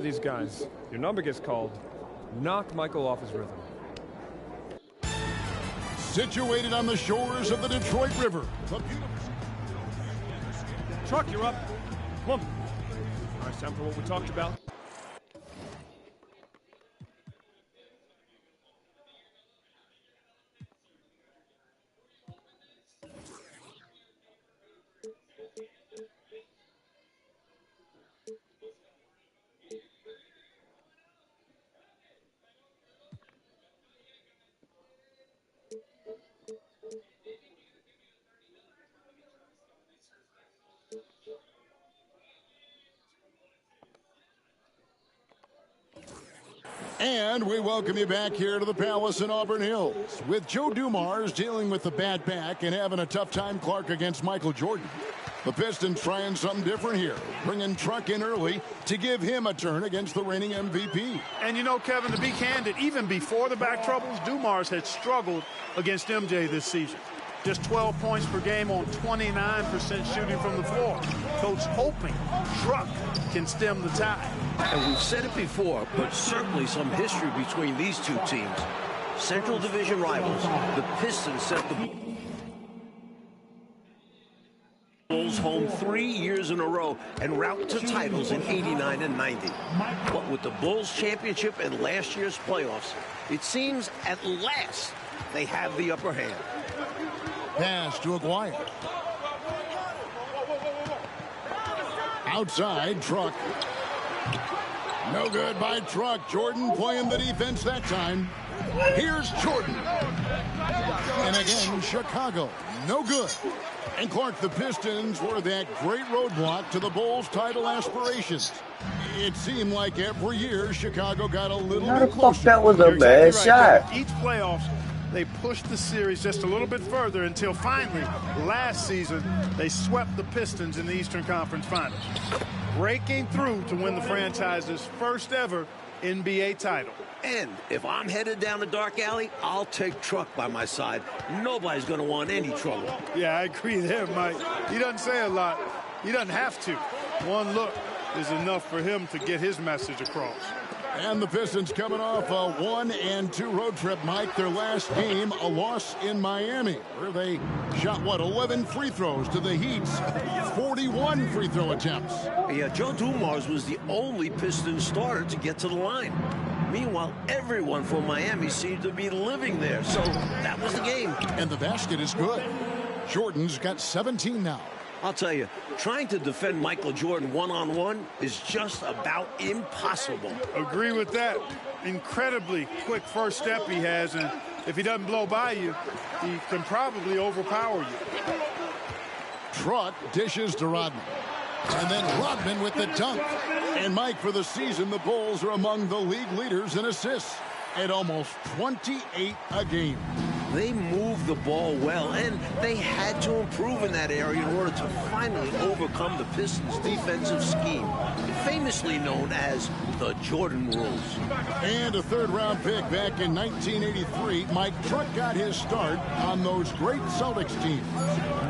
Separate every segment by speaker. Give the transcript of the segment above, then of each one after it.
Speaker 1: These guys, your number gets called. Knock Michael off his rhythm.
Speaker 2: Situated on the shores of the Detroit River.
Speaker 1: Truck, you're up. Come on. All right, time for what we talked about.
Speaker 2: And we welcome you back here to the Palace in Auburn Hills. With Joe Dumars dealing with the bad back and having a tough time, Clark, against Michael Jordan. The Pistons trying something different here, bringing Truck in early to give him a turn against the reigning MVP.
Speaker 3: And you know, Kevin, to be candid, even before the back troubles, Dumars had struggled against MJ this season. Just 12 points per game on 29% shooting from the floor. Coach hoping Truck can stem the tide.
Speaker 4: And we've said it before, but certainly some history between these two teams. Central Division rivals, the Pistons set the Bulls home 3 years in a row and route to titles in '89 and '90. But with the Bulls championship and last year's playoffs, it seems at last they have the upper hand.
Speaker 2: Pass to Aguirre. Outside, Truck. No good by Truck. Jordan playing the defense that time. Here's Jordan. And again, Chicago. No good. And Clark, the Pistons were that great roadblock to the Bulls' title aspirations. It seemed like every year Chicago got a little bit closer.
Speaker 5: That was a bad shot.
Speaker 3: Each playoffs, they pushed the series just a little bit further until finally, last season, they swept the Pistons in the Eastern Conference Finals, breaking through to win the franchise's first ever NBA title.
Speaker 4: And if I'm headed down the dark alley, I'll take Truck by my side. Nobody's going to want any trouble.
Speaker 3: Yeah, I agree there, Mike. He doesn't say a lot. He doesn't have to. One look is enough for him to get his message across.
Speaker 2: And the Pistons coming off a 1-2 road trip, Mike. Their last game, a loss in Miami, where they shot, 11 free throws to the Heat's 41 free throw attempts.
Speaker 4: Yeah, Joe Dumars was the only Pistons starter to get to the line. Meanwhile, everyone from Miami seemed to be living there, so that was the game.
Speaker 2: And the basket is good. Jordan's got 17 now.
Speaker 4: I'll tell you, trying to defend Michael Jordan one-on-one is just about impossible.
Speaker 3: Agree with that. Incredibly quick first step he has, and if he doesn't blow by you, he can probably overpower you.
Speaker 2: Truck dishes to Rodman. And then Rodman with the dunk. And Mike, for the season, the Bulls are among the league leaders in assists at almost 28 a game.
Speaker 4: They moved the ball well, and they had to improve in that area in order to finally overcome the Pistons' defensive scheme, famously known as the Jordan rules.
Speaker 2: And a third-round pick back in 1983, Mike, Truck got his start on those great Celtics teams.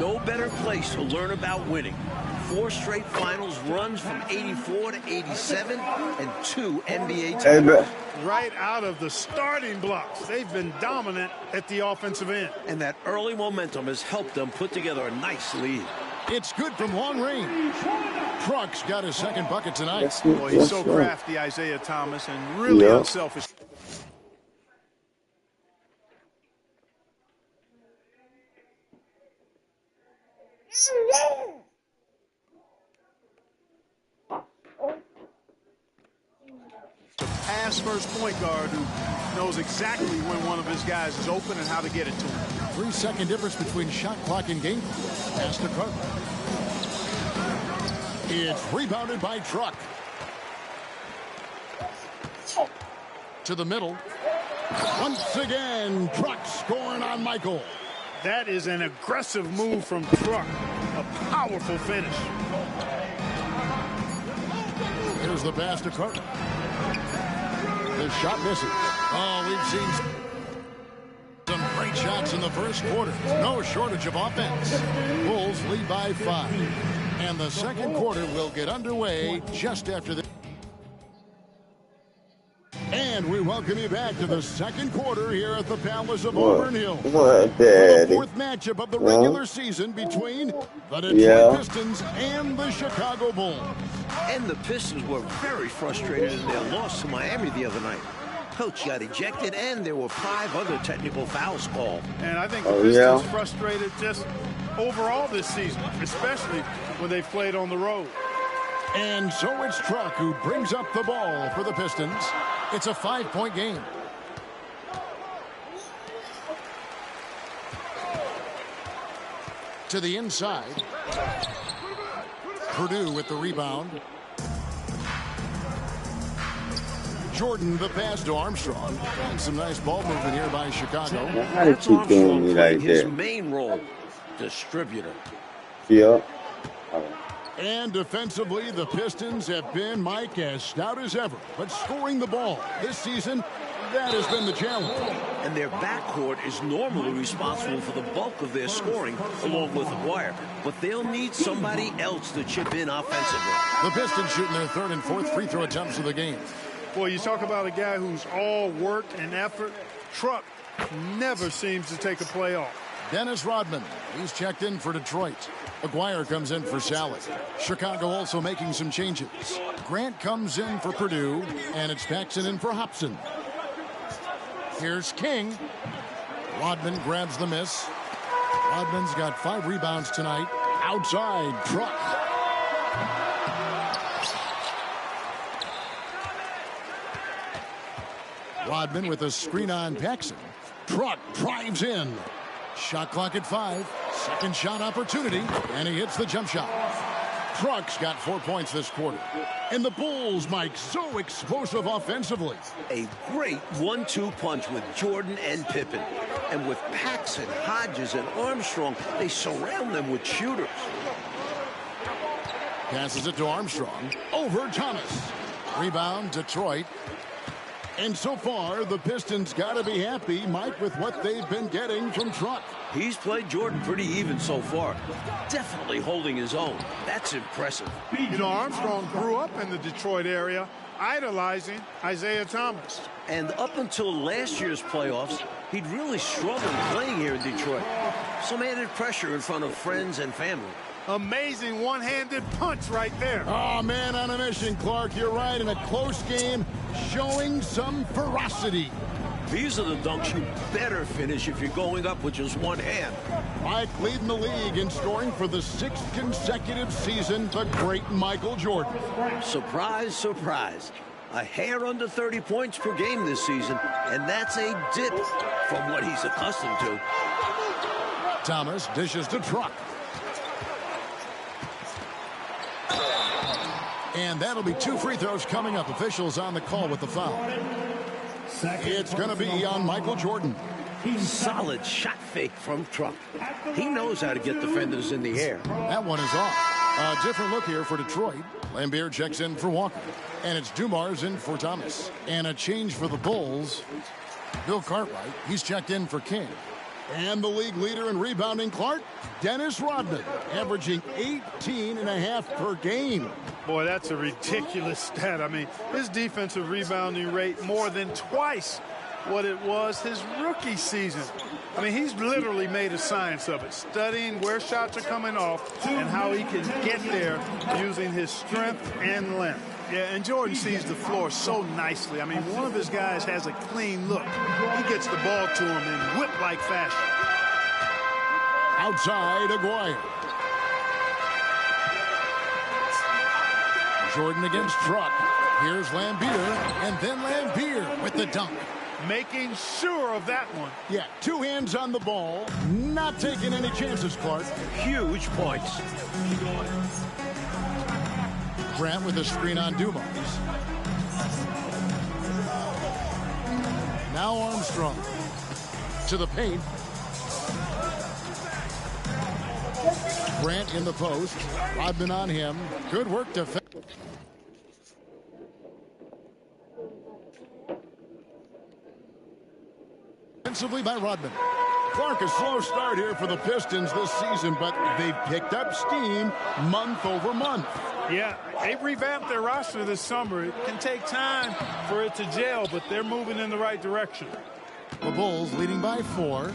Speaker 4: No better place to learn about winning. 4 straight finals runs from '84 to '87 and 2 NBA titles.
Speaker 3: Right out of the starting blocks, they've been dominant at the offensive end.
Speaker 4: And that early momentum has helped them put together a nice lead.
Speaker 2: It's good from long range. Truck's got his second bucket tonight.
Speaker 3: Boy, he's so crafty, Isaiah Thomas, and really unselfish. Pass-first point guard who knows exactly when one of his guys is open and how to get it to him.
Speaker 2: 3-second difference between shot clock and game clock. Pass to Carter. It's rebounded by Truck. To the middle. Once again, Truck scoring on Michael.
Speaker 3: That is an aggressive move from Truck. A powerful finish.
Speaker 2: Here's the pass to Carter. The shot misses. Oh, we've seen some great shots in the first quarter. No shortage of offense. Bulls lead by 5. And the second quarter will get underway just after this. And we welcome you back to the second quarter here at the Palace of Auburn Hills.
Speaker 5: What,
Speaker 2: The
Speaker 5: Daddy?
Speaker 2: fourth matchup of the regular season between the Detroit Pistons and the Chicago Bulls.
Speaker 4: And the Pistons were very frustrated in their loss to Miami the other night. Coach got ejected, and there were 5 other technical fouls called.
Speaker 3: And I think the Pistons frustrated just overall this season, especially when they played on the road.
Speaker 2: And so it's Truck who brings up the ball for the Pistons. It's a 5-point game. To the inside. Purdue with the rebound. Jordan the pass to Armstrong. And some nice ball movement here by Chicago.
Speaker 5: How did you doing me like
Speaker 4: his
Speaker 5: that?
Speaker 4: main role, distributor.
Speaker 5: Yeah.
Speaker 2: And defensively, the Pistons have been, Mike, as stout as ever. But scoring the ball this season, that has been the challenge.
Speaker 4: And their backcourt is normally responsible for the bulk of their scoring, along with Aguirre. But they'll need somebody else to chip in offensively.
Speaker 2: The Pistons shooting their 3rd and 4th free throw attempts of the game.
Speaker 3: Boy, you talk about a guy who's all work and effort. Truck never seems to take a play off.
Speaker 2: Dennis Rodman, he's checked in for Detroit. Aguirre comes in for Sally. Chicago also making some changes. Grant comes in for Purdue, and it's Paxson in for Hobson. Here's King. Rodman grabs the miss. Rodman's got 5 rebounds tonight. Outside, Truck. Rodman with a screen on Paxson. Truck drives in. Shot clock at 5. Second shot opportunity, and he hits the jump shot. Truck's got 4 points this quarter. And the Bulls, Mike, so explosive offensively.
Speaker 4: A great 1-2 punch with Jordan and Pippen. And with Paxson, Hodges, and Armstrong, they surround them with shooters.
Speaker 2: Passes it to Armstrong. Over Thomas. Rebound, Detroit. And so far, the Pistons got to be happy, Mike, with what they've been getting from Truck.
Speaker 4: He's played Jordan pretty even so far. Definitely holding his own. That's impressive.
Speaker 3: You know, Armstrong grew up in the Detroit area, idolizing Isaiah Thomas.
Speaker 4: And up until last year's playoffs, he'd really struggled playing here in Detroit. Some added pressure in front of friends and family.
Speaker 3: Amazing one-handed punch right there.
Speaker 2: Oh, man, on a mission, Clark. You're right. In a close game, showing some ferocity.
Speaker 4: These are the dunks you better finish if you're going up with just one hand.
Speaker 2: Mike leading the league in scoring for the 6th consecutive season, the great Michael Jordan.
Speaker 4: Surprise, surprise. A hair under 30 points per game this season, and that's a dip from what he's accustomed to.
Speaker 2: Thomas dishes to Truck. And that'll be 2 free throws coming up. Officials on the call with the foul. It's going to be on Michael Jordan.
Speaker 4: Solid shot fake from Truck. He knows how to get defenders in the air.
Speaker 2: That one is off. A different look here for Detroit. Lambier checks in for Walker. And it's Dumars in for Thomas. And a change for the Bulls. Bill Cartwright, he's checked in for King. And the league leader in rebounding, Clark, Dennis Rodman, averaging 18.5 per game.
Speaker 3: Boy, that's a ridiculous stat. I mean, his defensive rebounding rate more than twice what it was his rookie season. I mean, he's literally made a science of it, studying where shots are coming off and how he can get there using his strength and length. Yeah, and Jordan sees the floor so nicely. I mean, one of his guys has a clean look. He gets the ball to him in whip-like fashion.
Speaker 2: Outside, Aguirre. Jordan against Truck. Here's Lambier, and then Lambier with the dunk.
Speaker 3: Making sure of that one.
Speaker 2: Yeah, 2 hands on the ball. Not taking any chances, Clark.
Speaker 4: Huge points.
Speaker 2: Grant with a screen on Dumars. Now Armstrong to the paint. Grant in the post. Rodman on him. Good work defense. Defensively by Rodman. Clark, a slow start here for the Pistons this season, but they've picked up steam month over month.
Speaker 3: Yeah, They revamped their roster this summer. It can take time for it to gel, but they're moving in the right direction.
Speaker 2: The Bulls leading by 4.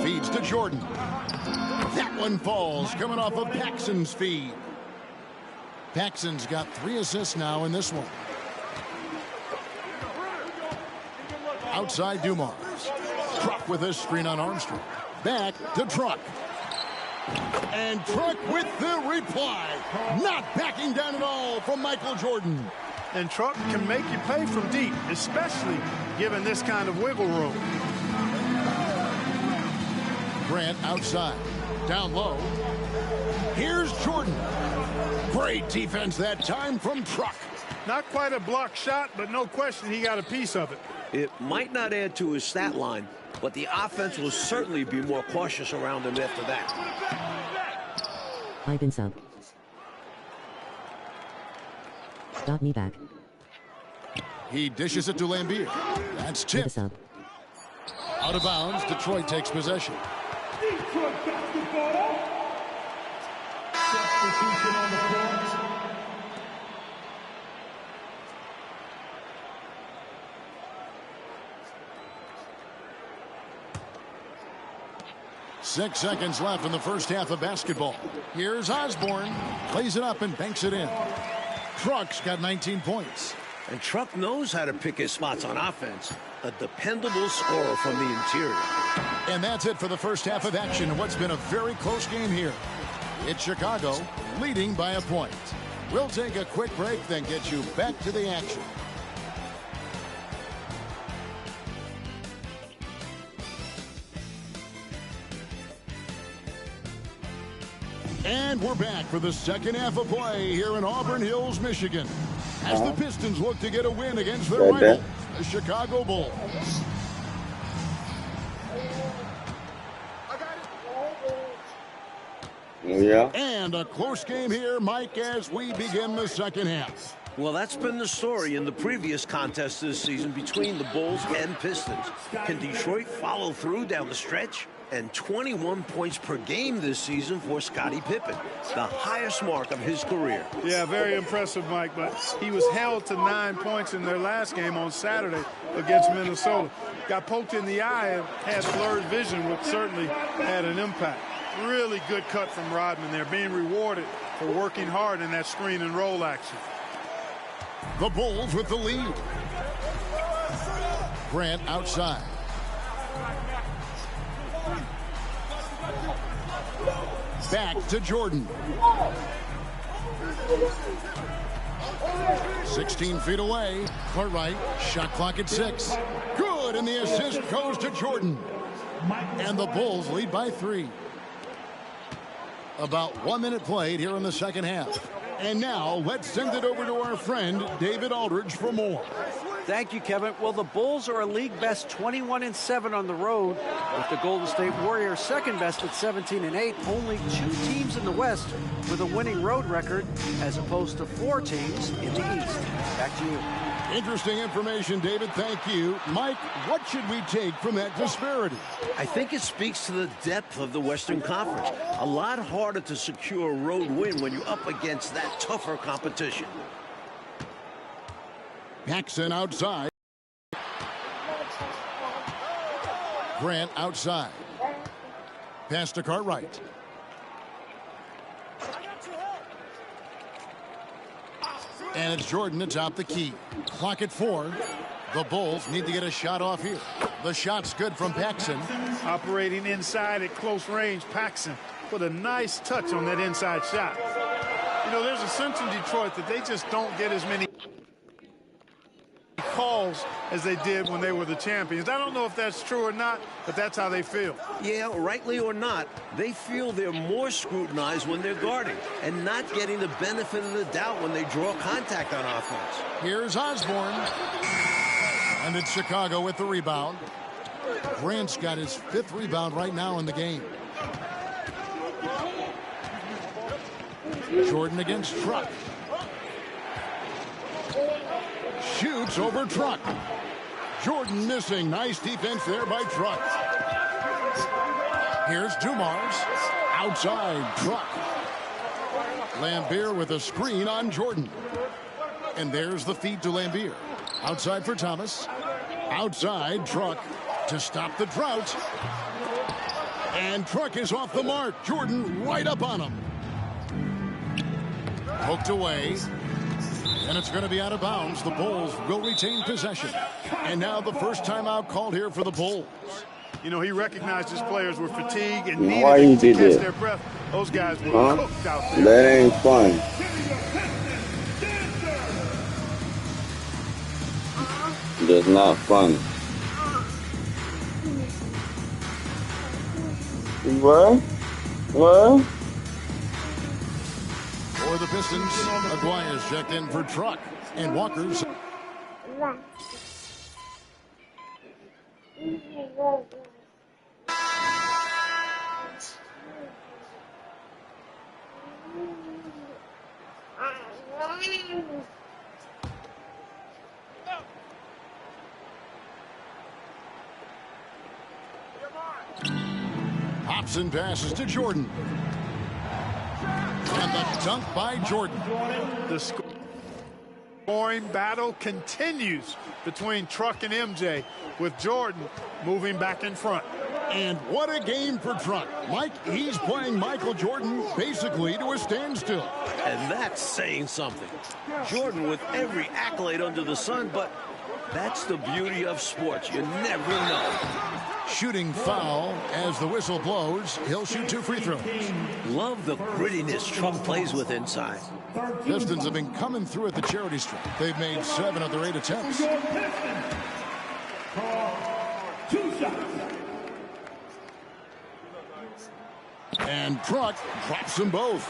Speaker 2: Feeds to Jordan. That one falls, coming off of Paxson's feed. Paxson's got 3 assists now in this one. Outside Dumars. Truck with a screen on Armstrong. Back to Truck. And Truck with the reply. Not backing down at all from Michael Jordan.
Speaker 3: And Truck can make you pay from deep, especially given this kind of wiggle room.
Speaker 2: Grant outside. Down low. Here's Jordan. Great defense that time from Truck.
Speaker 3: Not quite a block shot, but no question he got a piece of it.
Speaker 4: It might not add to his stat line, but the offense will certainly be more cautious around him after that.
Speaker 6: I've been sub. Got me back.
Speaker 2: He dishes it to Lambier. That's tipped.
Speaker 6: Sub.
Speaker 2: Out of bounds, Detroit takes possession.
Speaker 7: Detroit got the ball. Substitution on the court.
Speaker 2: 6 seconds left in the first half of basketball. Here's Osborne. Plays it up and banks it in. Truck's got 19 points.
Speaker 4: And Truck knows how to pick his spots on offense. A dependable scorer from the interior.
Speaker 2: And that's it for the first half of action in what's been a very close game here. It's Chicago leading by a point. We'll take a quick break, then get you back to the action. And we're back for the second half of play here in Auburn Hills, Michigan, as the Pistons look to get a win against their rivals, the Chicago Bulls.
Speaker 5: Yeah.
Speaker 2: And a close game here, Mike, as we begin the second half.
Speaker 4: Well, that's been the story in the previous contest this season between the Bulls and Pistons. Can Detroit follow through down the stretch? And 21 points per game this season for Scottie Pippen, the highest mark of his career.
Speaker 3: Yeah, very impressive, Mike, but he was held to 9 points in their last game on Saturday against Minnesota. Got poked in the eye and had blurred vision, which certainly had an impact. Really good cut from Rodman there, being rewarded for working hard in that screen and roll action.
Speaker 2: The Bulls with the lead. Grant outside. Back to Jordan. 16 feet away. Cartwright, shot clock at 6. Good, and the assist goes to Jordan. And the Bulls lead by 3. About 1 minute played here in the second half. And now let's send it over to our friend David Aldridge for more.
Speaker 8: Thank you, Kevin. Well, the Bulls are a league best 21-7 on the road, with the Golden State Warriors second best at 17-8. Only 2 teams in the West with a winning road record, as opposed to 4 teams in the East. Back to you.
Speaker 2: Interesting information, David. Thank you. Mike, what should we take from that disparity?
Speaker 4: I think it speaks to the depth of the Western Conference. A lot harder to secure a road win when you're up against that tougher competition.
Speaker 2: Paxson outside. Grant outside. Pass to Cartwright. And it's Jordan to top the key. Clock at 4. The Bulls need to get a shot off here. The shot's good from Paxson.
Speaker 3: Operating inside at close range, Paxson put a nice touch on that inside shot. You know, there's a sense in Detroit that they just don't get as many calls as they did when they were the champions. I don't know if that's true or not, but that's how they feel.
Speaker 4: Yeah, rightly or not, they feel they're more scrutinized when they're guarding and not getting the benefit of the doubt when they draw contact on offense.
Speaker 2: Here's Osborne. And it's Chicago with the rebound. Grant's got his 5th rebound right now in the game. Jordan against Truck. Shoots over Truck. Jordan missing. Nice defense there by Truck. Here's Dumars. Outside Truck. Lambier with a screen on Jordan. And there's the feed to Lambier. Outside for Thomas. Outside, Truck to stop the drought. And Truck is off the mark. Jordan right up on him. Poked away. And it's going to be out of bounds. The Bulls will retain possession. And now the first timeout called here for the Bulls.
Speaker 3: You know, he recognized his players were fatigued and
Speaker 5: Why you
Speaker 3: needed to
Speaker 5: did
Speaker 3: catch
Speaker 5: that?
Speaker 3: their breath. Those guys were cooked out there.
Speaker 5: That ain't fun. That's not fun. What? What?
Speaker 2: For the Pistons, Aguirre's checked in for Truck. And Walker's. Hobson passes to Jordan. And the dunk by Jordan.
Speaker 3: The scoring battle continues between Truck and MJ, with Jordan moving back in front.
Speaker 2: And what a game for Truck. Mike, he's playing Michael Jordan basically to a standstill.
Speaker 4: And that's saying something. Jordan with every accolade under the sun, but that's the beauty of sports. You never know.
Speaker 2: Shooting foul as the whistle blows. He'll shoot 2 free throws.
Speaker 4: Love the grittiness Truck plays with inside.
Speaker 2: Pistons have been coming through at the charity stripe. They've made 7 of their 8 attempts.
Speaker 7: Your Pistons call 2 shots.
Speaker 2: And Truck drops them both.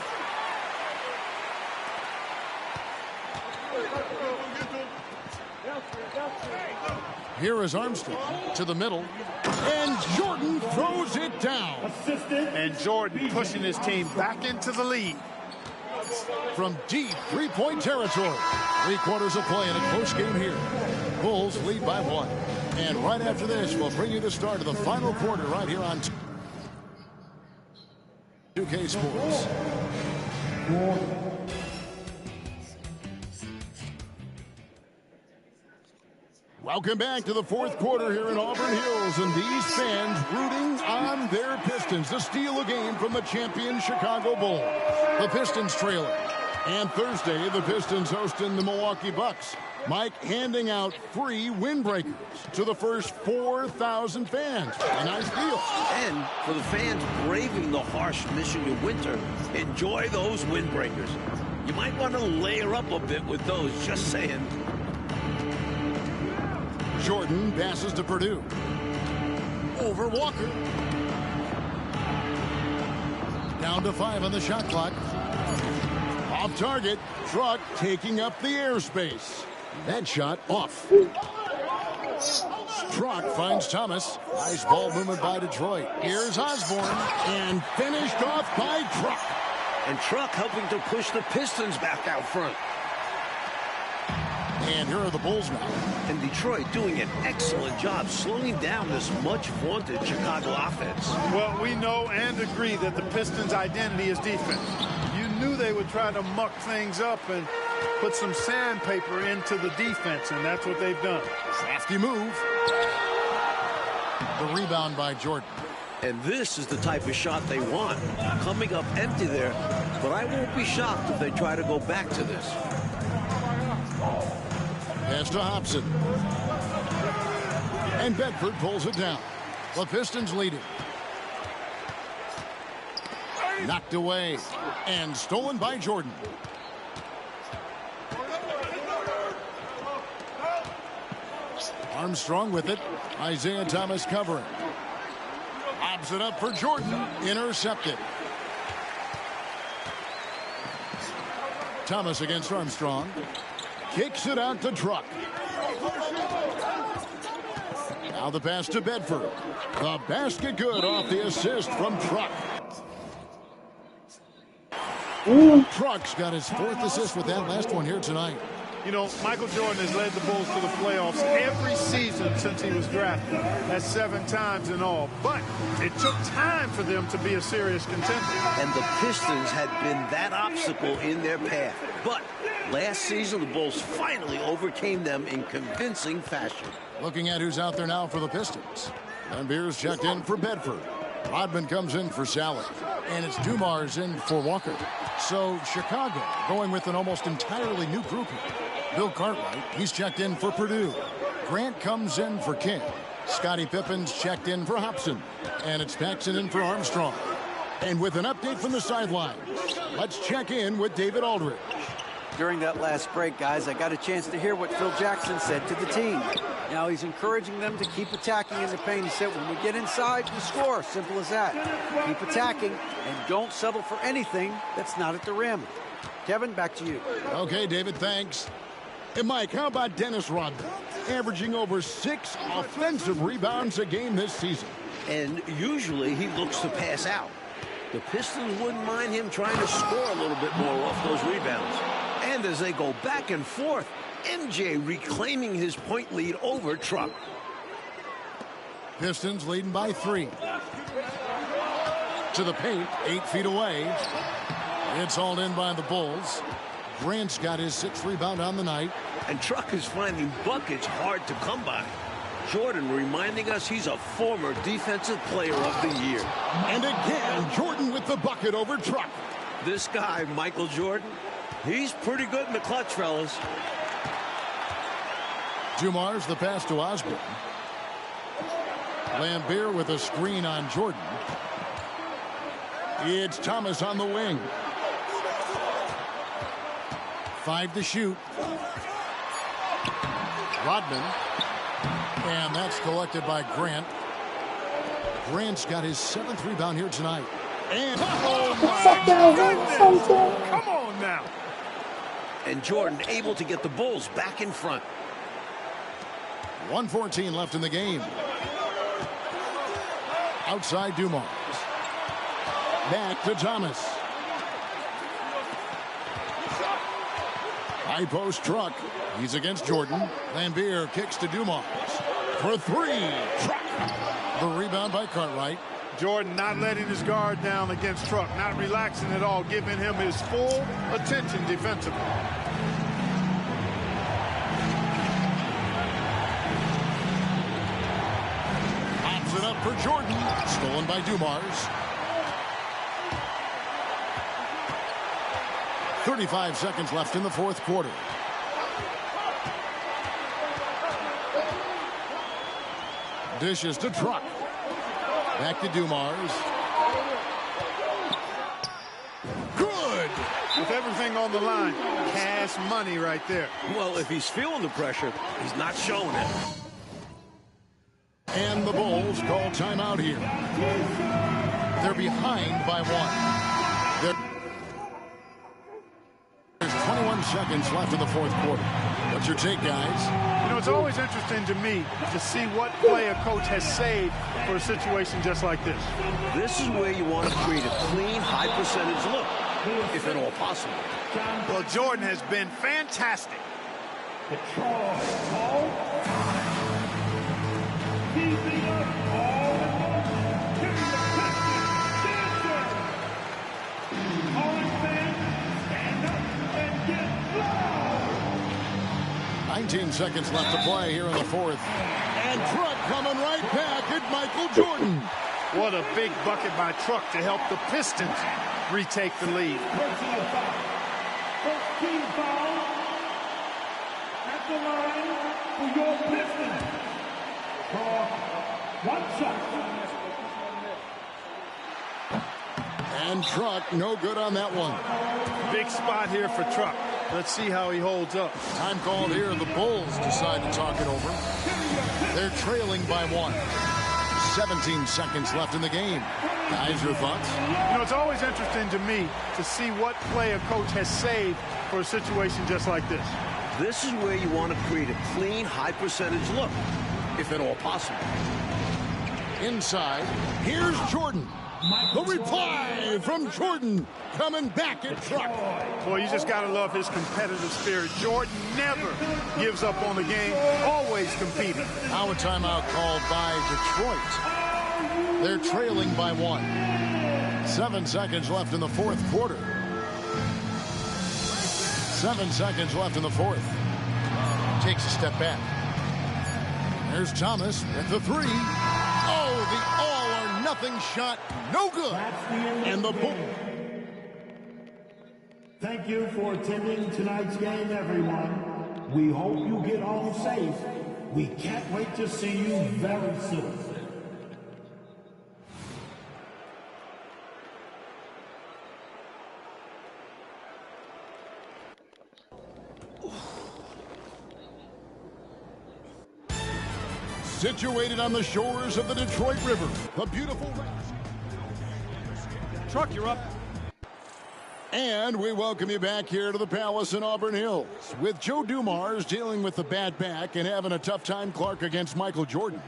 Speaker 2: Here is Armstrong to the middle. And Jordan throws it down.
Speaker 7: Assistant.
Speaker 3: And Jordan pushing his team back into the lead.
Speaker 2: From deep three-point territory. 3 quarters of play in a close game here. Bulls lead by 1. And right after this, we'll bring you the start of the final quarter right here on 2K Sports. Welcome back to the 4th quarter here in Auburn Hills, and these fans rooting on their Pistons to steal a game from the champion Chicago Bulls. The Pistons trailing. And Thursday, the Pistons hosting the Milwaukee Bucks. Mike handing out free windbreakers to the first 4,000 fans. A nice deal.
Speaker 4: And for the fans braving the harsh Michigan winter, enjoy those windbreakers. You might want to layer up a bit with those, just saying.
Speaker 2: Jordan passes to Purdue. Over Walker. Down to 5 on the shot clock. Off target. Truck taking up the airspace. That shot off. Truck finds Thomas. Nice ball movement by Detroit. Here's Osborne. And finished off by Truck.
Speaker 4: And Truck helping to push the Pistons back out front.
Speaker 2: And here are the Bulls now.
Speaker 4: And Detroit doing an excellent job slowing down this much-vaunted Chicago offense.
Speaker 3: Well, we know and agree that the Pistons' identity is defense. You knew they would try to muck things up and put some sandpaper into the defense, and that's what they've done.
Speaker 2: Crafty move. The rebound by Jordan.
Speaker 4: And this is the type of shot they want. Coming up empty there, but I won't be shocked if they try to go back to this.
Speaker 2: Pass to Hobson. And Bedford pulls it down. The Pistons leading. Knocked away. And stolen by Jordan. Armstrong with it. Isaiah Thomas covering. Lobs it up for Jordan. Intercepted. Thomas against Armstrong. Kicks it out to Truck. Now the pass to Bedford. The basket good off the assist from Truck. Truck's got his 4th assist with that last one here tonight.
Speaker 3: You know, Michael Jordan has led the Bulls to the playoffs every season since he was drafted. That's 7 times in all. But it took time for them to be a serious contender.
Speaker 4: And the Pistons had been that obstacle in their path. But last season, the Bulls finally overcame them in convincing fashion.
Speaker 2: Looking at who's out there now for the Pistons. Lambeer's checked in for Bedford. Rodman comes in for Sally. And it's Dumars in for Walker. So Chicago going with an almost entirely new group here. Bill Cartwright, he's checked in for Purdue. Grant comes in for King. Scottie Pippen's checked in for Hobson. And it's Paxson in for Armstrong. And with an update from the sidelines, let's check in with David Aldridge.
Speaker 8: During that last break, guys, I got a chance to hear what Phil Jackson said to the team. Now he's encouraging them to keep attacking in the paint. He said, when we get inside, we score. Simple as that. Keep attacking and don't settle for anything that's not at the rim. Kevin, back to you.
Speaker 2: Okay, David, thanks. And Mike, how about Dennis Rodman, averaging over 6 offensive rebounds a game this season?
Speaker 4: And usually he looks to pass out. The Pistons wouldn't mind him trying to score a little bit more off those rebounds. And as they go back and forth, MJ reclaiming his point lead over Truck.
Speaker 2: Pistons leading by 3. To the paint, 8 feet away. It's hauled in by the Bulls. Grant's got his 6th rebound on the night.
Speaker 4: And Truck is finding buckets hard to come by. Jordan reminding us he's a former Defensive Player of the Year.
Speaker 2: And again, Jordan with the bucket over Truck.
Speaker 4: This guy, Michael Jordan, he's pretty good in the clutch, fellas.
Speaker 2: Dumars the pass to Osborne. Lambeer with a screen on Jordan. It's Thomas on the wing. 5 to shoot. Rodman. And that's collected by Grant. Grant's got his 7th rebound here tonight. And
Speaker 3: oh my goodness! Come on now.
Speaker 4: And Jordan able to get the Bulls back in front.
Speaker 2: 1:14 left in the game. Outside Dumars. Back to Thomas. High post Truck. He's against Jordan. Lambeer kicks to Dumars. For 3. Truck. The rebound by Cartwright.
Speaker 3: Jordan not letting his guard down against Truck. Not relaxing at all. Giving him his full attention defensively.
Speaker 2: Pops it up for Jordan. Stolen by Dumars. 35 seconds left in the 4th quarter. Dishes to Truck. Back to Dumars. Good!
Speaker 3: With everything on the line, cash money right there.
Speaker 4: Well, if he's feeling the pressure, he's not showing it.
Speaker 2: And the Bulls call timeout here. They're behind by 1. There's 21 seconds left in the 4th quarter. What's your take, guys?
Speaker 3: You know, it's always interesting to me to see what play a coach has saved for a situation just like this.
Speaker 4: This is where you want to create a clean, high-percentage look, if at all possible.
Speaker 3: Well, Jordan has been fantastic.
Speaker 7: Keeping us all in one. Calling fans, stand up and get loud.
Speaker 2: 19 seconds left to play here in the 4th. And Truck coming right back at Michael Jordan.
Speaker 3: What a big bucket by Truck to help the Pistons retake the lead.
Speaker 7: Personal foul. First team foul at the line for your Pistons. For 1 shot.
Speaker 2: And Truck, no good on that one.
Speaker 3: Big spot here for Truck. Let's see how he holds up.
Speaker 2: Time called here. The Bulls decide to talk it over. They're trailing by 1. 17 seconds left in the game. Guys, your thoughts?
Speaker 3: You know, it's always interesting to me to see what play a coach has saved for a situation just like this.
Speaker 4: This is where you want to create a clean, high-percentage look, if at all possible.
Speaker 2: Inside, here's Jordan. The reply from Jordan coming back at Truck.
Speaker 3: Well, you just got to love his competitive spirit. Jordan never gives up on the game, always competing.
Speaker 2: Now a timeout called by Detroit. They're trailing by 1. 7 seconds left in the fourth quarter. 7 seconds left in the fourth. Takes a step back. There's Thomas at the 3. Oh, the all-or-nothing shot. No good. And the Bulls.
Speaker 7: Thank you for attending tonight's game, everyone. We hope you get home safe. We can't wait to see you very soon.
Speaker 2: Situated on the shores of the Detroit River, the beautiful...
Speaker 1: Truck, you're up.
Speaker 2: And we welcome you back here to the Palace in Auburn Hills. With Joe Dumars dealing with the bad back and having a tough time, Clark, against Michael Jordan.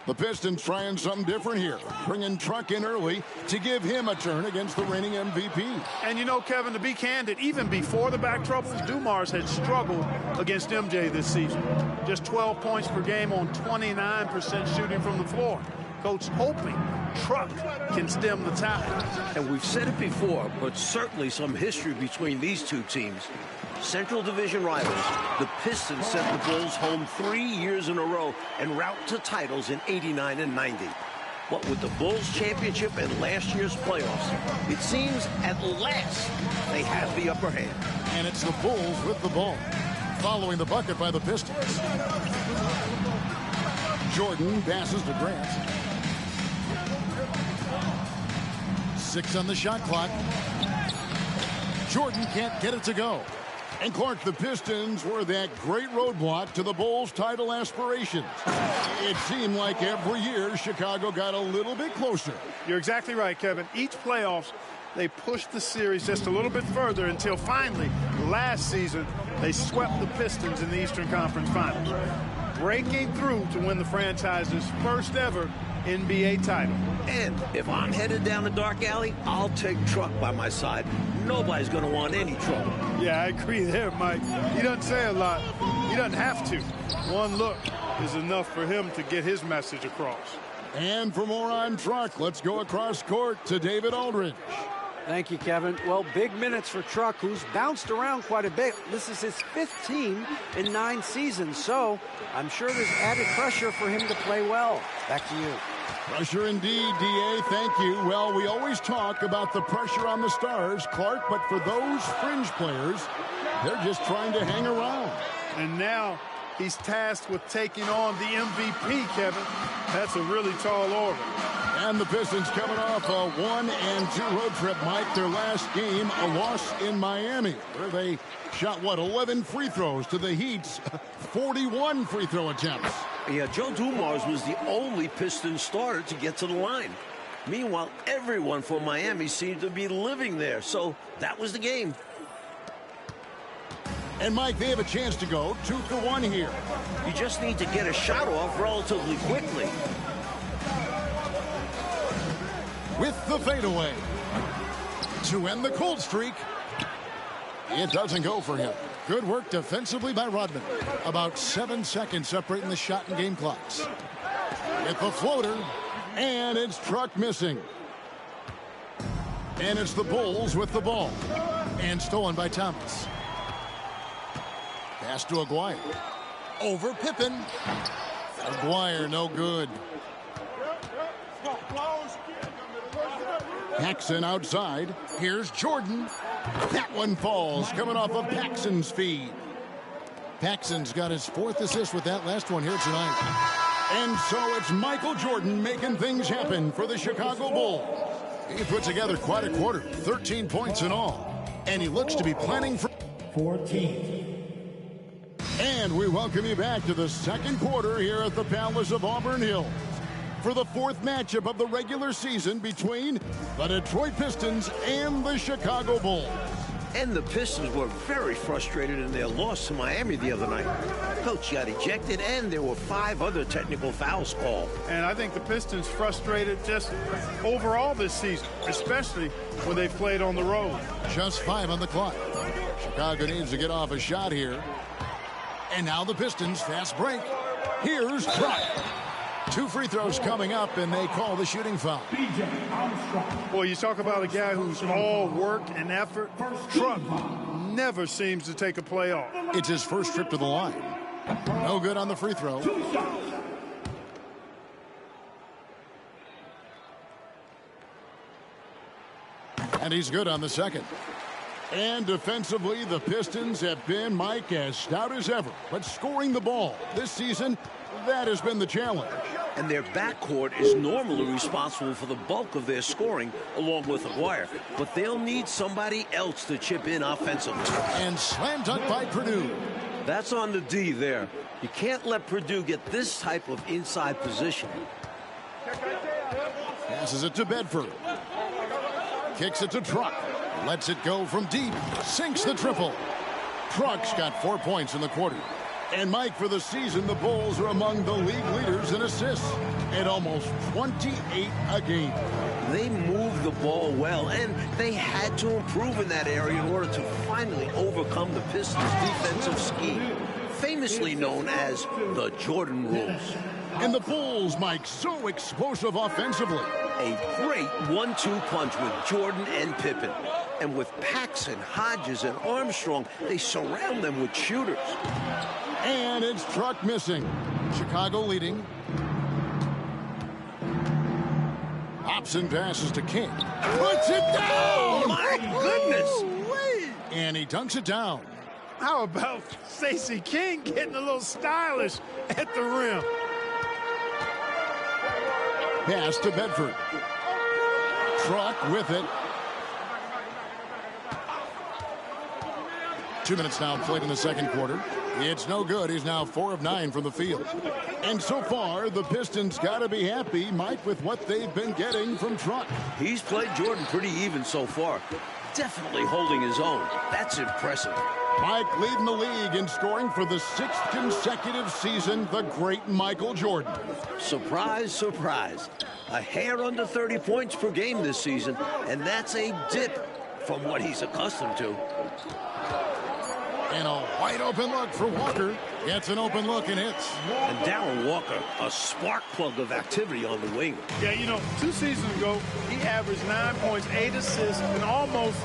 Speaker 2: The Pistons trying something different here, bringing Truck in early to give him a turn against the reigning MVP.
Speaker 3: And you know, Kevin, to be candid, even before the back troubles, Dumars had struggled against MJ this season. Just 12 points per game on 29% shooting from the floor. Coach hoping Truck can stem the tide.
Speaker 4: And we've said it before, but certainly some history between these two teams. Central Division rivals, the Pistons sent the Bulls home 3 years in a row en route to titles in '89 and '90. What with the Bulls championship and last year's playoffs, it seems at last they have the upper hand.
Speaker 2: And it's the Bulls with the ball, following the bucket by the Pistons. Jordan passes to Grant. 6 on the shot clock. Jordan can't get it to go. And Clark, the Pistons were that great roadblock to the Bulls' title aspirations. It seemed like every year Chicago got a little bit closer.
Speaker 3: You're exactly right, Kevin. Each playoffs, they pushed the series just a little bit further until finally, last season, they swept the Pistons in the Eastern Conference Finals, breaking through to win the franchise's first ever NBA title.
Speaker 4: And if I'm headed down a dark alley, I'll take Truck by my side. Nobody's going to want any trouble.
Speaker 3: Yeah, I agree there, Mike. He doesn't say a lot. He doesn't have to. One look is enough for him to get his message across.
Speaker 2: And for more on Truck, let's go across court to David Aldridge.
Speaker 8: Thank you, Kevin. Well, big minutes for Truck, who's bounced around quite a bit. This is his 5th team in 9 seasons, so I'm sure there's added pressure for him to play well. Back to you.
Speaker 2: Pressure indeed, D.A. Thank you. Well, we always talk about the pressure on the stars, Clark, but for those fringe players, they're just trying to hang around.
Speaker 3: And now he's tasked with taking on the MVP, Kevin. That's a really tall order.
Speaker 2: And the Pistons coming off a 1-2 road trip, Mike. Their last game, a loss in Miami, where they shot, 11 free throws to the Heat's 41 free throw attempts.
Speaker 4: Yeah, Joe Dumars was the only Pistons starter to get to the line. Meanwhile, everyone from Miami seemed to be living there, so that was the game.
Speaker 2: And, Mike, they have a chance to go 2 for 1 here.
Speaker 4: You just need to get a shot off relatively quickly.
Speaker 2: With the fadeaway to end the cold streak. It doesn't go for him. Good work defensively by Rodman. About 7 seconds separating the shot and game clocks. With the floater, and it's Truck missing. And it's the Bulls with the ball. And stolen by Thomas. Pass to Aguirre. Over Pippen. Aguirre no good. Paxson outside. Here's Jordan. That one falls, coming off of Paxson's feed. Paxson's got his 4th assist with that last one here tonight. And so it's Michael Jordan making things happen for the Chicago Bulls. He put together quite a quarter, 13 points in all. And he looks to be planning for
Speaker 7: 14.
Speaker 2: And we welcome you back to the second quarter here at the Palace of Auburn Hills for the 4th matchup of the regular season between the Detroit Pistons and the Chicago Bulls.
Speaker 4: And the Pistons were very frustrated in their loss to Miami the other night. Coach got ejected, and there were 5 other technical fouls called.
Speaker 3: And I think the Pistons frustrated just overall this season, especially when they played on the road.
Speaker 2: Just 5 on the clock. Chicago needs to get off a shot here. And now the Pistons fast break. Here's Truck. 2 free throws coming up, and they call the shooting foul.
Speaker 3: Boy, you talk about a guy who's all work and effort. Truck never seems to take a play off.
Speaker 2: It's his first trip to the line. No good on the free throw. And he's good on the second. And defensively, the Pistons have been, Mike, as stout as ever. But scoring the ball this season, that has been the challenge.
Speaker 4: And their backcourt is normally responsible for the bulk of their scoring, along with Aguirre. But they'll need somebody else to chip in offensively.
Speaker 2: And slam dunk by Purdue.
Speaker 4: That's on the D there. You can't let Purdue get this type of inside position.
Speaker 2: Passes it to Bedford. Kicks it to Truck. Lets it go from deep. Sinks the triple. Truck's got 4 points in the quarter. And, Mike, for the season, the Bulls are among the league leaders in assists at almost 28 a game.
Speaker 4: They moved the ball well, and they had to improve in that area in order to finally overcome the Pistons' defensive scheme, famously known as the Jordan rules.
Speaker 2: And the Bulls, Mike, so explosive offensively.
Speaker 4: A great 1-2 punch with Jordan and Pippen. And with Paxson, Hodges, and Armstrong, they surround them with shooters.
Speaker 2: And it's Truck missing. Chicago leading. Hobson passes to King. Puts it down!
Speaker 4: My goodness!
Speaker 2: And he dunks it down.
Speaker 3: How about Stacey King getting a little stylish at the rim?
Speaker 2: Pass to Bedford. Truck with it. 2 minutes now played in the second quarter. It's no good. He's now 4 of 9 from the field. And so far, the Pistons got to be happy, Mike, with what they've been getting from Truck.
Speaker 4: He's played Jordan pretty even so far. Definitely holding his own. That's impressive.
Speaker 2: Mike leading the league in scoring for the 6th consecutive season, the great Michael Jordan.
Speaker 4: Surprise, surprise. A hair under 30 points per game this season, and that's a dip from what he's accustomed to.
Speaker 2: And a wide open look for Walker. Gets an open look and hits.
Speaker 4: And Darren Walker, a spark plug of activity on the wing.
Speaker 3: Yeah, you know, 2 seasons ago, he averaged 9 points, 8 assists, and almost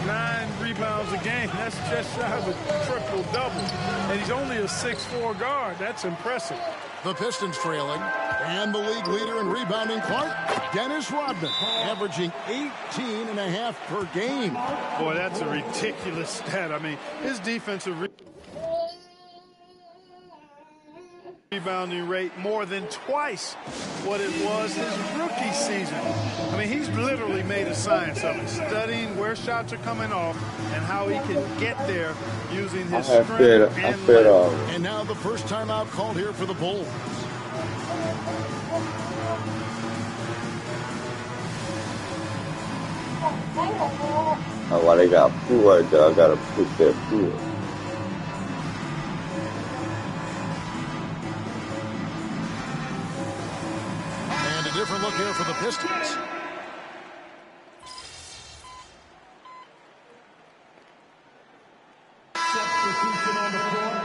Speaker 3: 9 rebounds a game. That's just shy of a triple-double. And he's only a 6'4" guard. That's impressive.
Speaker 2: The Pistons trailing. And the league leader in rebounding, Clark, Dennis Rodman, averaging 18.5 per game.
Speaker 3: Boy, that's a ridiculous stat. I mean, his defensive rebounding rate more than twice what it was his rookie season. I mean, he's literally made a science of it, studying where shots are coming off and how he can get there using his strength and length.
Speaker 2: And now the first timeout called here for the Bulls.
Speaker 5: Oh, well, they got pool right there. I gotta push that pool.
Speaker 2: And a different look here for the Pistons.
Speaker 7: Substitution on the floor.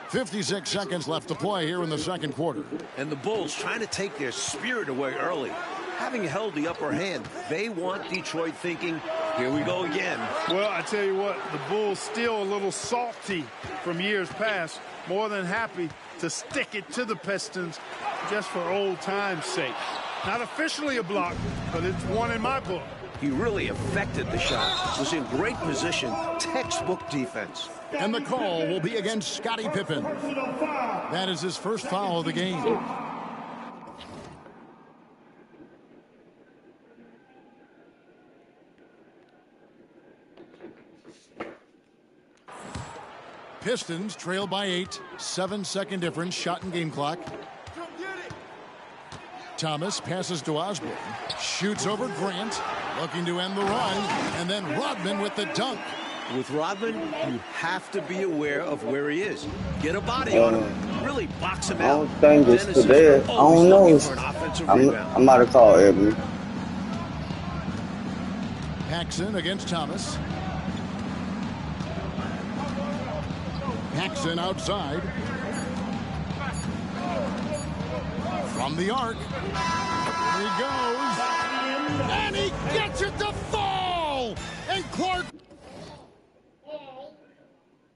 Speaker 2: 56 seconds left to play here in the second quarter.
Speaker 4: And the Bulls trying to take their spirit away early. Having held the upper hand, they want Detroit thinking, here we go again.
Speaker 3: Well, I tell you what, the Bulls still a little salty from years past. More than happy to stick it to the Pistons just for old time's sake. Not officially a block, but it's one in my book.
Speaker 4: He really affected the shot. Was in great position. Textbook defense.
Speaker 2: And the call will be against Scottie Pippen. That is his first foul of the game. Pistons trail by 8. 7-second difference. Shot and game clock. Thomas passes to Osborne. Shoots over Grant. Looking to end the run. And then Rodman with the dunk.
Speaker 4: With Rodman, you have to be aware of where he is. Get a body on him. Really box him out.
Speaker 5: I don't think it's
Speaker 4: Dennis
Speaker 5: today.
Speaker 4: is
Speaker 5: I don't know.
Speaker 4: always looking for an offensive rebound.
Speaker 5: I might have called Ebony.
Speaker 2: Paxson against Thomas. Paxson outside. From the arc. Here he goes. And he gets it to fall. And Clark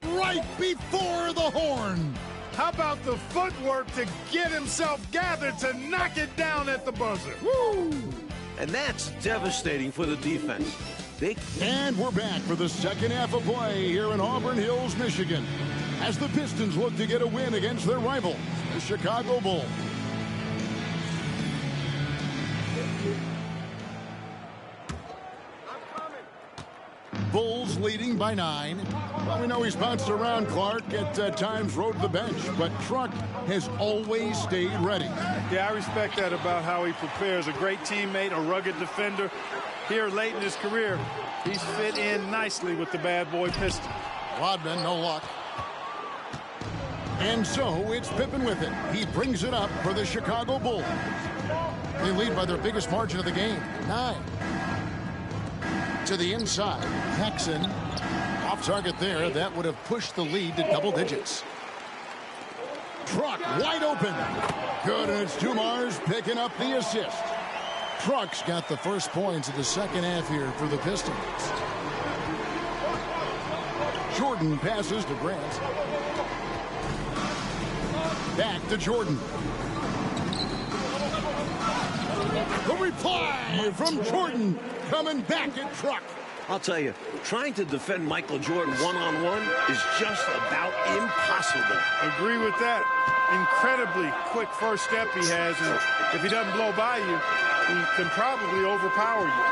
Speaker 2: right before the horn.
Speaker 3: How about the footwork to get himself gathered to knock it down at the buzzer?
Speaker 2: Woo!
Speaker 4: And that's devastating for the defense.
Speaker 2: And we're back for the second half of play here in Auburn Hills, Michigan, as the Pistons look to get a win against their rival, the Chicago Bulls. Bulls leading by 9. Well, we know he's bounced around, Clark, at times rode the bench, but Truck has always stayed ready.
Speaker 3: Yeah, I respect that about how he prepares. A great teammate, a rugged defender. Here late in his career, he's fit in nicely with the bad boy Pistons.
Speaker 2: Rodman, no luck. And so it's Pippen with it. He brings it up for the Chicago Bulls. They lead by their biggest margin of the game, 9. To the inside, Paxson off target there. That would have pushed the lead to double digits. Truck wide open. Good, and it's Dumars picking up the assist. Truck's got the first points of the second half here for the Pistons. Jordan passes to Grant. Back to Jordan. The reply from Jordan coming back at Truck.
Speaker 4: I'll tell you, trying to defend Michael Jordan one-on-one is just about impossible.
Speaker 3: Agree with that. Incredibly quick first step he has, and if he doesn't blow by you, he can probably overpower you.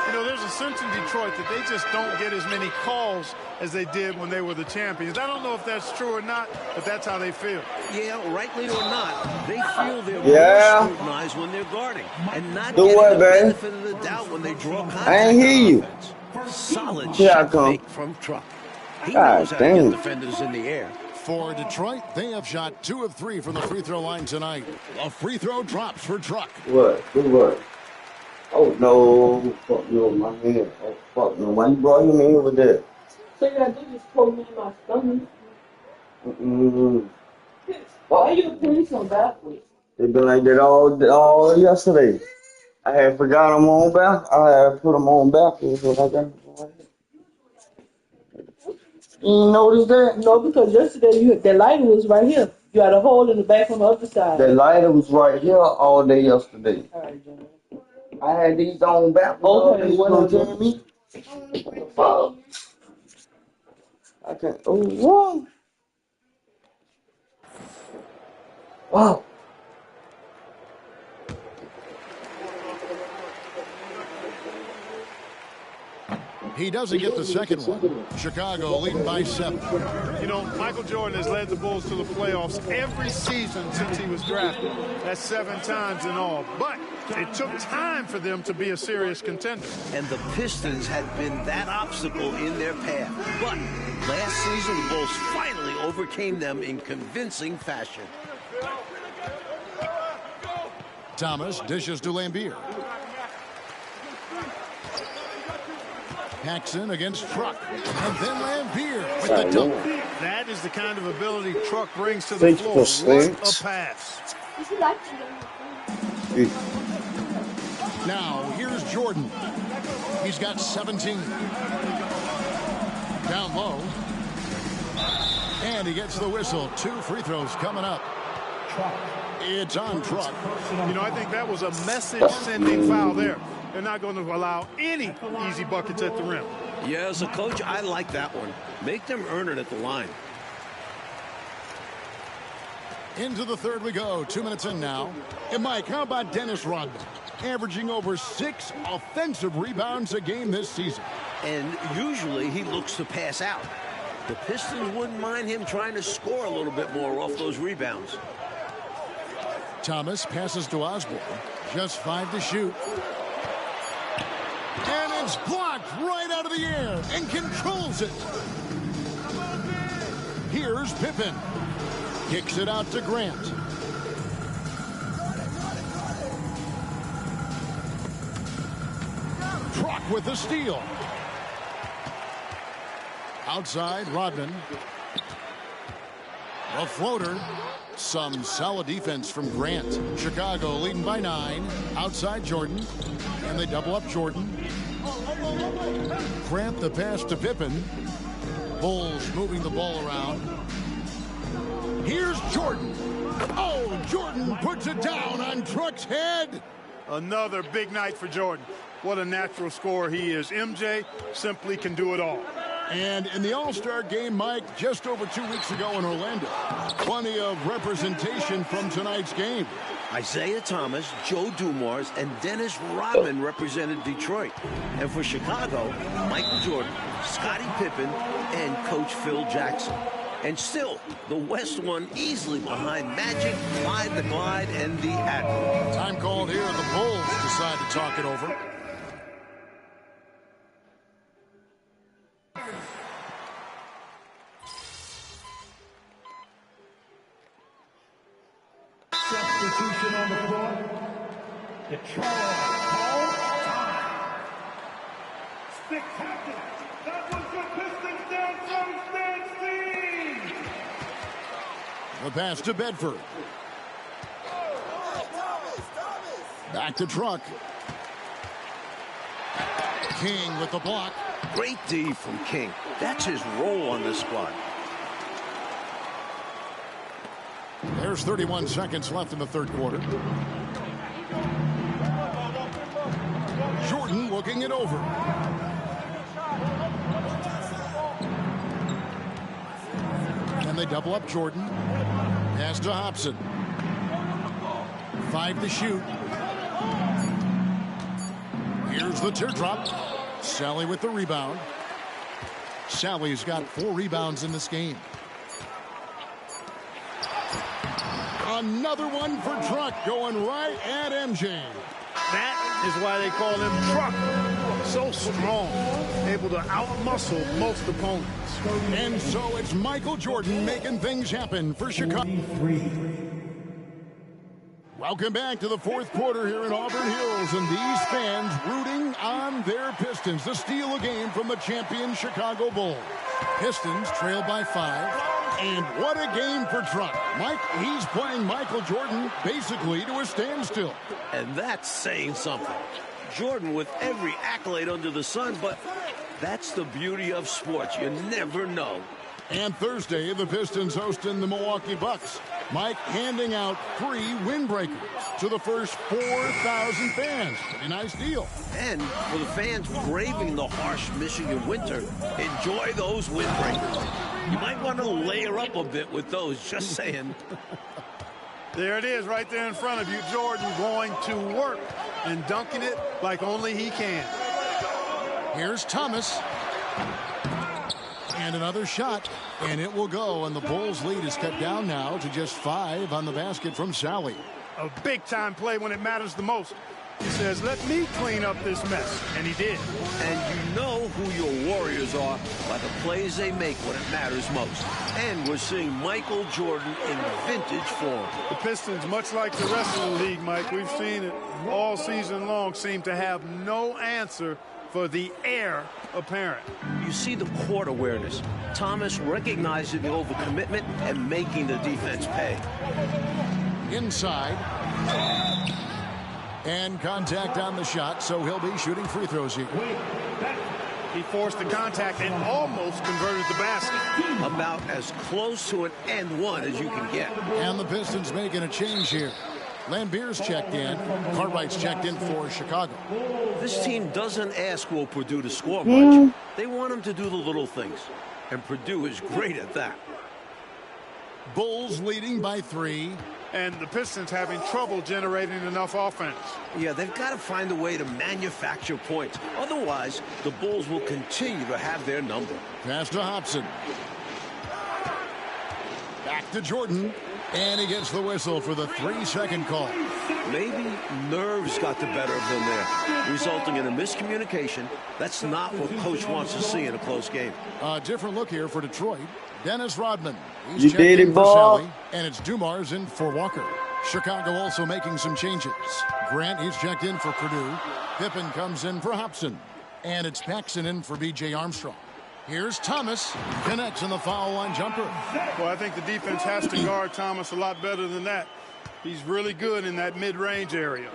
Speaker 3: You know, there's a sense in Detroit that they just don't get as many calls as they did when they were the champions. I don't know if that's true or not, but that's how they feel.
Speaker 4: Yeah, rightly or not, they feel they're more scrutinized when they're guarding and not getting the benefit of the doubt when they draw contact.
Speaker 5: I ain't hear you.
Speaker 4: Solid shot fake from Truck. He knows how to get defenders in the air.
Speaker 2: For Detroit, they have shot 2 of 3 from the free throw line tonight. A free throw drops for Truck.
Speaker 5: What? Good work. Oh, no. Fuck you on my hand. Oh, fuck no. Why you brought him in with that?
Speaker 9: So you gotta do just pull me in my stomach.
Speaker 5: Why
Speaker 9: are you putting so backwards?
Speaker 5: They been like that all yesterday. I had forgot them on back. I had put them on backwards. What I got.
Speaker 9: You didn't notice that? No, because yesterday the lighter was right here. You had a hole in the back on the other side.
Speaker 5: The lighter was right here all day yesterday.
Speaker 9: All right, John.
Speaker 5: I had these on back.
Speaker 9: Okay,
Speaker 5: what you telling me? Fuck. I can't. Oh, whoa. Wow.
Speaker 2: He doesn't get the second one. Chicago leading by 7.
Speaker 3: You know, Michael Jordan has led the Bulls to the playoffs every season since he was drafted. That's 7 times in all. But it took time for them to be a serious contender.
Speaker 4: And the Pistons had been that obstacle in their path. But last season, the Bulls finally overcame them in convincing fashion.
Speaker 2: Thomas dishes to Lambier. Paxson against Truck. And then Lambier with the dunk.
Speaker 3: That is the kind of ability Truck brings to the floor. What a pass.
Speaker 2: Now, here's Jordan. He's got 17. Down low. And he gets the whistle. 2 free throws coming up. It's on Truck.
Speaker 3: You know, I think that was a message-sending foul there. They're not going to allow any easy buckets at the rim.
Speaker 4: Yeah, as a coach, I like that one. Make them earn it at the line.
Speaker 2: Into the third we go. 2 minutes in now. And Mike, how about Dennis Rodman? Averaging over 6 offensive rebounds a game this season.
Speaker 4: And usually he looks to pass out. The Pistons wouldn't mind him trying to score a little bit more off those rebounds.
Speaker 2: Thomas passes to Osborne. Just 5 to shoot. And it's blocked right out of the air and controls it. Here's Pippen. Kicks it out to Grant. Truck with the steal. Outside, Rodman. A floater. Some solid defense from Grant. Chicago leading by 9. Outside Jordan. And they double up Jordan. Grant the pass to Pippen. Bulls moving the ball around. Here's Jordan. Oh, Jordan puts it down on Truck's head.
Speaker 3: Another big night for Jordan. What a natural scorer he is. MJ simply can do it all.
Speaker 2: And in the All-Star game, Mike, just over 2 weeks ago in Orlando, plenty of representation from tonight's game.
Speaker 4: Isaiah Thomas, Joe Dumars, and Dennis Rodman represented Detroit. And for Chicago, Michael Jordan, Scottie Pippen, and Coach Phil Jackson. And still, the West won easily behind Magic, Clyde the Glide, and the Admiral.
Speaker 2: Time called here. The Bulls decide to talk it over.
Speaker 7: Substitution on the floor. Detroit Paul time. Spectacular. That was the Pistons down from Stan Stein.
Speaker 2: The pass to Bedford. Back to Truck. King with the block.
Speaker 4: Great D from King. That's his role on this squad.
Speaker 2: There's 31 seconds left in the third quarter. Jordan looking it over. And they double up Jordan. Pass to Hobson. 5 to shoot. Here's the teardrop. Sally with the rebound. Sally's got 4 rebounds in this game. Another one for Truck, going right at MJ.
Speaker 3: That is why they call him Truck. So strong, able to outmuscle most opponents.
Speaker 2: And so it's Michael Jordan making things happen for Chicago. Welcome back to the fourth quarter here in Auburn Hills, and these fans rooting on their Pistons to steal a game from the champion Chicago Bulls. Pistons trail by 5. And what a game for Truck. Mike, he's playing Michael Jordan basically to a standstill.
Speaker 4: And that's saying something. Jordan with every accolade under the sun, but that's the beauty of sports. You never know.
Speaker 2: And Thursday, the Pistons hosting the Milwaukee Bucks. Mike handing out 3 windbreakers to the first 4,000 fans. Pretty nice deal.
Speaker 4: And for the fans braving the harsh Michigan winter, enjoy those windbreakers. You might want to layer up a bit with those, just saying.
Speaker 3: There it is right there in front of you. Jordan going to work and dunking it like only he can.
Speaker 2: Here's Thomas. And another shot, and it will go, and the Bulls' lead is cut down now to just 5 on the basket from Sally.
Speaker 3: A big-time play when it matters the most. He says, let me clean up this mess, and he did.
Speaker 4: And you know who your Warriors are by the plays they make when it matters most. And we're seeing Michael Jordan in vintage form.
Speaker 3: The Pistons, much like the rest of the league, Mike, we've seen it all season long, seem to have no answer for the heir apparent.
Speaker 4: You see the court awareness. Thomas recognizing the overcommitment and making the defense pay.
Speaker 2: Inside. And contact on the shot, so he'll be shooting free throws here.
Speaker 3: He forced the contact and almost converted the basket.
Speaker 4: About as close to an and one as you can get.
Speaker 2: And the Pistons making a change here. Lambier's checked in. Cartwright's checked in for Chicago.
Speaker 4: This team doesn't ask Will Purdue to score much. They want him to do the little things. And Purdue is great at that.
Speaker 2: Bulls leading by 3.
Speaker 3: And the Pistons having trouble generating enough offense.
Speaker 4: Yeah, they've got to find a way to manufacture points. Otherwise, the Bulls will continue to have their number.
Speaker 2: Pass to Hobson. Back to Jordan. And he gets the whistle for the 3-second call.
Speaker 4: Maybe nerves got the better of them there, resulting in a miscommunication. That's not what Coach wants to see in a close game.
Speaker 2: A different look here for Detroit. Dennis Rodman. He's
Speaker 5: You
Speaker 2: checked
Speaker 5: did
Speaker 2: in
Speaker 5: it,
Speaker 2: for
Speaker 5: Bob.
Speaker 2: Sally, and it's Dumars in for Walker. Chicago also making some changes. Grant, he's checked in for Purdue. Pippen comes in for Hobson. And it's Paxson in for B.J. Armstrong. Here's Thomas. Connects in the foul line jumper.
Speaker 3: Well, I think the defense has to guard Thomas a lot better than that. He's really good in that mid-range area.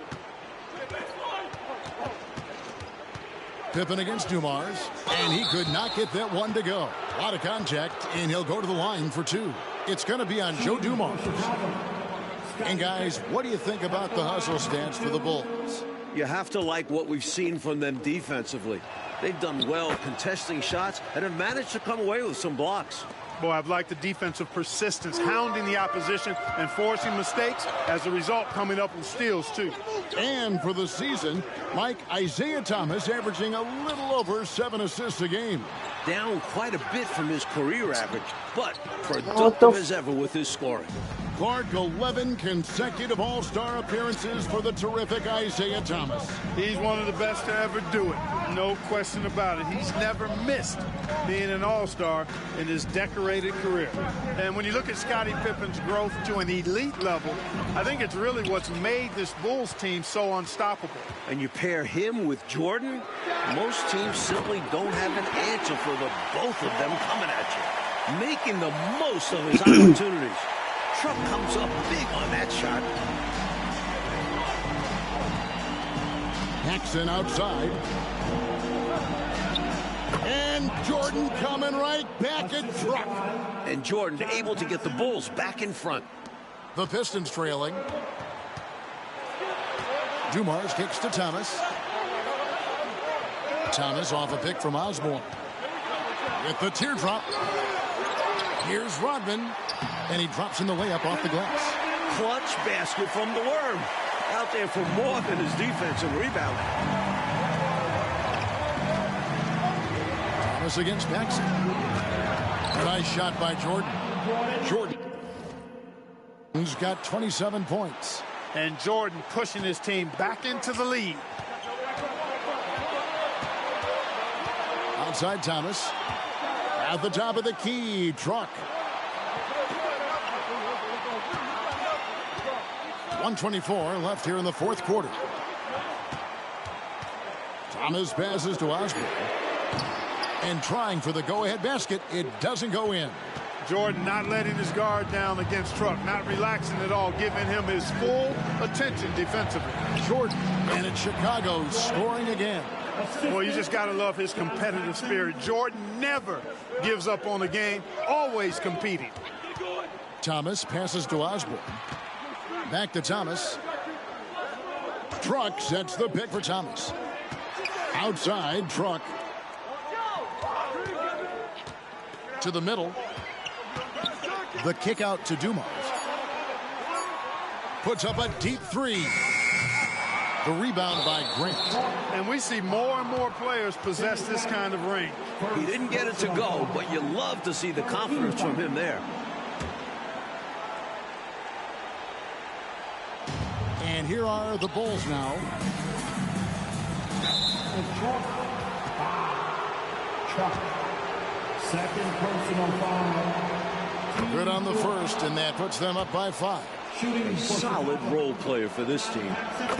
Speaker 2: Pippen against Dumars. And he could not get that one to go. A lot of contact, and he'll go to the line for two. It's going to be on Joe Dumars. And guys, what do you think about the hustle stance for the Bulls?
Speaker 4: You have to like what we've seen from them defensively. They've done well contesting shots and have managed to come away with some blocks.
Speaker 3: Boy, I've liked the defensive persistence, hounding the opposition and forcing mistakes. As a result, coming up with steals, too.
Speaker 2: And for the season, Mike, Isaiah Thomas averaging a little over 7 assists a game.
Speaker 4: Down quite a bit from his career average, but productive as ever with his scoring.
Speaker 2: Clark, 11 consecutive All-Star appearances for the terrific Isaiah Thomas.
Speaker 3: He's one of the best to ever do it. No question about it. He's never missed being an All-Star in his decorated career. And when you look at Scottie Pippen's growth to an elite level, I think it's really what's made this Bulls team so unstoppable.
Speaker 4: And you pair him with Jordan, most teams simply don't have an answer for the both of them coming at you, making the most of his opportunities. Truck comes up big on that shot.
Speaker 2: Paxson outside. And Jordan coming right back at Truck.
Speaker 4: And Jordan able to get the Bulls back in front.
Speaker 2: The Pistons trailing. Dumars kicks to Thomas. Thomas off a pick from Osborne. With the teardrop. Here's Rodman. And he drops in the layup off the glass.
Speaker 4: Clutch basket from the Worm. Out there for more than his defense and rebounding.
Speaker 2: Thomas against Paxson. Nice shot by Jordan. Jordan's got 27 points.
Speaker 3: And Jordan pushing his team back into the lead.
Speaker 2: Outside Thomas. At the top of the key, Truck. 1:24 left here in the fourth quarter. Thomas passes to Osborne. And trying for the go-ahead basket. It doesn't go in.
Speaker 3: Jordan not letting his guard down against Truck, not relaxing at all, giving him his full attention defensively.
Speaker 2: Jordan, and it's Chicago scoring again.
Speaker 3: Well, you just got to love his competitive spirit. Jordan never gives up on a game, always competing.
Speaker 2: Thomas passes to Osborne. Back to Thomas. Truck sets the pick for Thomas. Outside, Truck. To the middle. The kick out to Dumars. Puts up a deep three. The rebound by Grant.
Speaker 3: And we see more and more players possess this kind of range.
Speaker 4: He didn't get it to go, but you love to see the confidence from him there.
Speaker 2: And here are the Bulls now.
Speaker 7: Second personal foul.
Speaker 2: Good on the first, and that puts them up by 5.
Speaker 4: A solid role player for this team.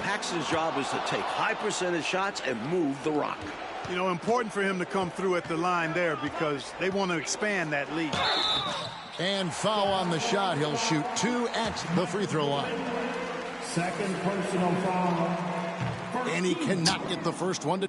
Speaker 4: Paxson's job is to take high percentage shots and move the rock.
Speaker 3: You know, important for him to come through at the line there because they want to expand that lead.
Speaker 2: And foul on the shot. He'll shoot 2 at the free throw line.
Speaker 7: Second personal foul.
Speaker 2: And he cannot get the first one to...